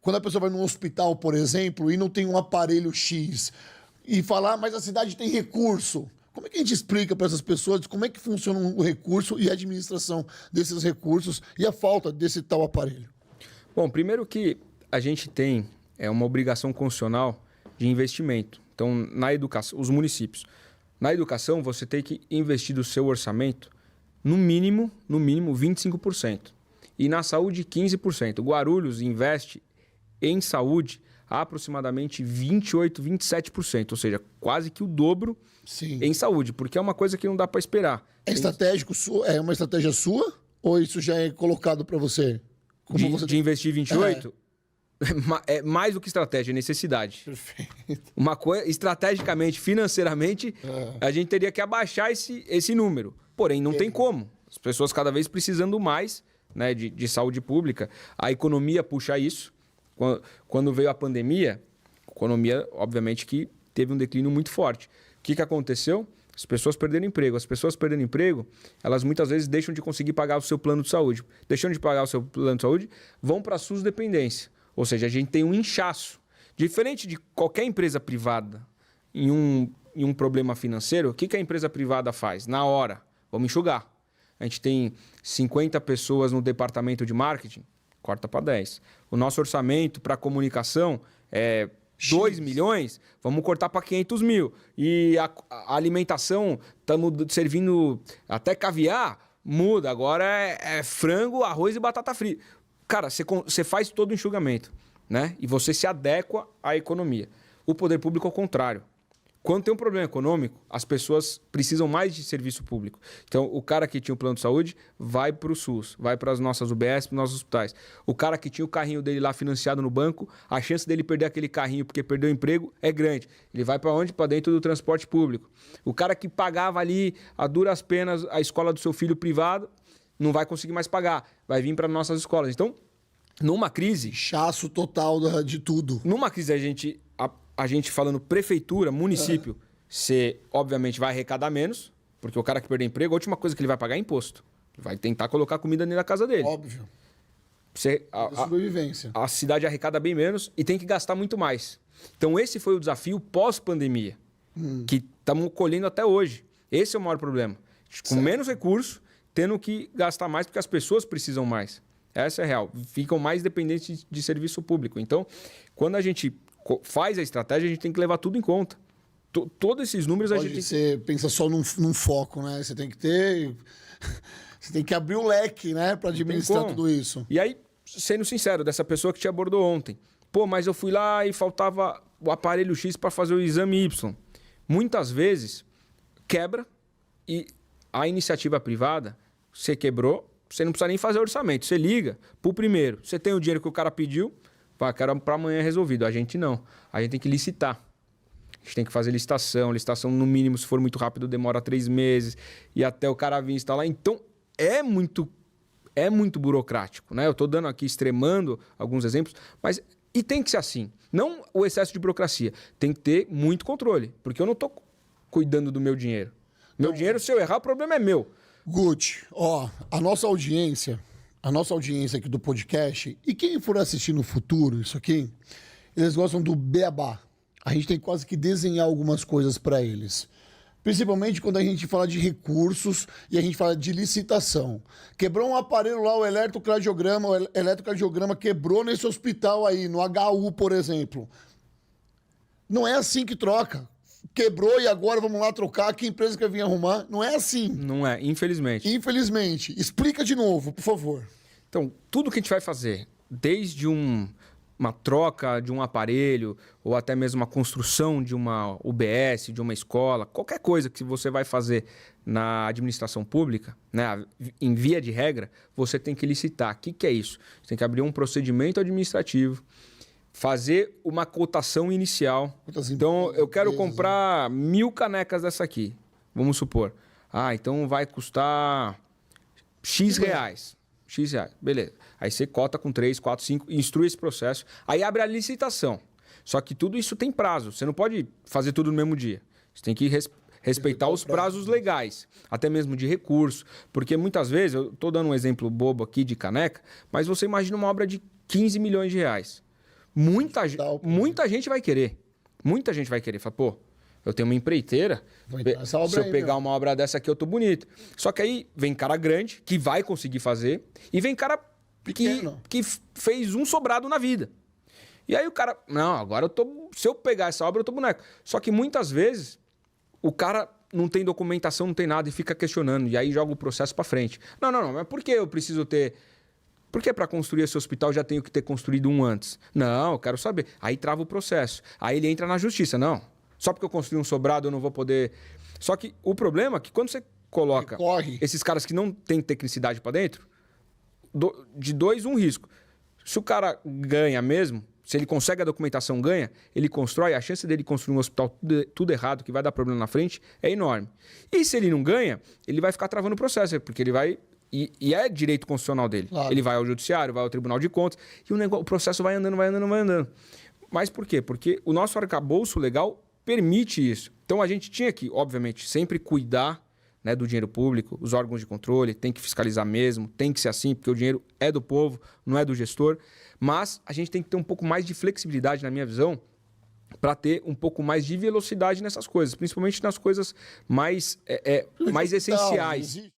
Quando a pessoa vai num hospital, por exemplo, e não tem um aparelho X, e falar, mas a cidade tem recurso. Como é que a gente explica para essas pessoas como é que funciona o recurso e a administração desses recursos e a falta desse tal aparelho? Bom, primeiro que a gente tem uma obrigação constitucional de investimento. Então, na educação, os municípios. Na educação, você tem que investir do seu orçamento no mínimo 25%. E na saúde, 15%. Guarulhos investe em saúde aproximadamente 28%, 27%. Ou seja, quase que o dobro em saúde, porque é uma coisa que não dá para esperar. Estratégico, é uma estratégia sua ou isso já é colocado para você? De investir 28%? É mais do que estratégia, é necessidade. Perfeito. Uma coisa, estrategicamente, financeiramente, a gente teria que abaixar esse número. Porém, não tem como. As pessoas cada vez precisando mais, né, de saúde pública. A economia puxa isso. Quando veio a pandemia, a economia, obviamente, que teve um declínio muito forte. O que aconteceu? As pessoas perderam emprego. As pessoas perdendo emprego, elas muitas vezes deixam de conseguir pagar o seu plano de saúde. Deixando de pagar o seu plano de saúde, vão para a SUS dependência. Ou seja, a gente tem um inchaço. Diferente de qualquer empresa privada em um problema financeiro, o que a empresa privada faz? Na hora, vamos enxugar. A gente tem 50 pessoas no departamento de marketing, corta para 10. O nosso orçamento para comunicação é 2 milhões, vamos cortar para 500 mil. E a alimentação, estamos servindo até caviar, muda. Agora é frango, arroz e batata frita. Cara, você faz todo o enxugamento, né? E você se adequa à economia. O poder público, ao contrário. Quando tem um problema econômico, as pessoas precisam mais de serviço público. Então, o cara que tinha o plano de saúde vai para o SUS, vai para as nossas UBS, para os nossos hospitais. O cara que tinha o carrinho dele lá financiado no banco, a chance dele perder aquele carrinho porque perdeu o emprego é grande. Ele vai para onde? Para dentro do transporte público. O cara que pagava ali, a duras penas, a escola do seu filho privado, não vai conseguir mais pagar. Vai vir para nossas escolas. Então, numa crise... Inchaço total de tudo. Numa crise, a gente falando prefeitura, município, você obviamente vai arrecadar menos, porque o cara que perdeu emprego, a última coisa que ele vai pagar é imposto. Vai tentar colocar comida dentro da casa dele. Óbvio. Sobrevivência. A cidade arrecada bem menos e tem que gastar muito mais. Então esse foi o desafio pós-pandemia, que estamos colhendo até hoje. Esse é o maior problema. Com menos recurso, tendo que gastar mais porque as pessoas precisam mais. Essa é a real. Ficam mais dependentes de serviço público. Então, quando a gente faz a estratégia, a gente tem que levar tudo em conta. Todos esses números a gente... Você pensa só num foco, né? Você tem que ter... Você tem que abrir o leque, né? Para administrar tudo isso. E aí, sendo sincero, dessa pessoa que te abordou ontem. Pô, mas eu fui lá e faltava o aparelho X para fazer o exame Y. Muitas vezes, quebra e a iniciativa privada, você quebrou, você não precisa nem fazer orçamento. Você liga pro primeiro. Você tem o dinheiro que o cara pediu, quero para amanhã resolvido. A gente não. A gente tem que licitar. A gente tem que fazer licitação. Licitação, no mínimo, se for muito rápido, demora 3 meses. E até o cara vir instalar. Então, é muito burocrático, né? Eu estou dando aqui, extremando alguns exemplos, mas... E tem que ser assim. Não o excesso de burocracia. Tem que ter muito controle. Porque eu não estou cuidando do meu dinheiro. Meu dinheiro, se eu errar, o problema é meu. Guti, a nossa audiência aqui do podcast, e quem for assistir no futuro isso aqui, eles gostam do beabá. A gente tem quase que desenhar algumas coisas para eles. Principalmente quando a gente fala de recursos e a gente fala de licitação. Quebrou um aparelho lá, o eletrocardiograma quebrou nesse hospital aí, no HU, por exemplo. Não é assim que troca. Quebrou e agora vamos lá trocar, que empresa que eu vim arrumar? Não é assim. Não é, infelizmente. Infelizmente. Explica de novo, por favor. Então, tudo que a gente vai fazer, desde uma troca de um aparelho, ou até mesmo uma construção de uma UBS, de uma escola, qualquer coisa que você vai fazer na administração pública, né, em via de regra, você tem que licitar. O que é isso? Você tem que abrir um procedimento administrativo, fazer uma cotação inicial. Então, eu quero comprar 1000 canecas dessa aqui. Vamos supor. Então vai custar X reais. X reais. Beleza. Aí você cota com 3, 4, 5, instrui esse processo. Aí abre a licitação. Só que tudo isso tem prazo. Você não pode fazer tudo no mesmo dia. Você tem que respeitar os prazos legais, até mesmo de recurso. Porque muitas vezes, eu estou dando um exemplo bobo aqui de caneca, mas você imagina uma obra de 15 milhões de reais. Muita gente vai querer. Muita gente vai querer. Fala, pô, eu tenho uma empreiteira. Se eu pegar uma obra dessa aqui, eu tô bonito. Só que aí vem cara grande, que vai conseguir fazer, e vem cara que fez um sobrado na vida. E aí o cara, não, agora eu tô. Se eu pegar essa obra, eu tô boneco. Só que muitas vezes o cara não tem documentação, não tem nada e fica questionando. E aí joga o processo para frente. Não, mas por que eu preciso ter. Por que para construir esse hospital já tenho que ter construído um antes? Não, eu quero saber. Aí trava o processo. Aí ele entra na justiça. Não, só porque eu construí um sobrado eu não vou poder. Só que o problema é que quando você coloca esses caras que não têm tecnicidade para dentro, de dois, um risco. Se o cara ganha mesmo, se ele consegue a documentação, ganha, ele constrói, a chance dele construir um hospital tudo errado, que vai dar problema na frente, é enorme. E se ele não ganha, ele vai ficar travando o processo, porque ele vai... E é direito constitucional dele. Claro. Ele vai ao judiciário, vai ao Tribunal de Contas, e o processo vai andando. Mas por quê? Porque o nosso arcabouço legal permite isso. Então a gente tinha que, obviamente, sempre cuidar, né, do dinheiro público, os órgãos de controle, tem que fiscalizar mesmo, tem que ser assim, porque o dinheiro é do povo, não é do gestor. Mas a gente tem que ter um pouco mais de flexibilidade, na minha visão, para ter um pouco mais de velocidade nessas coisas, principalmente nas coisas mais essenciais.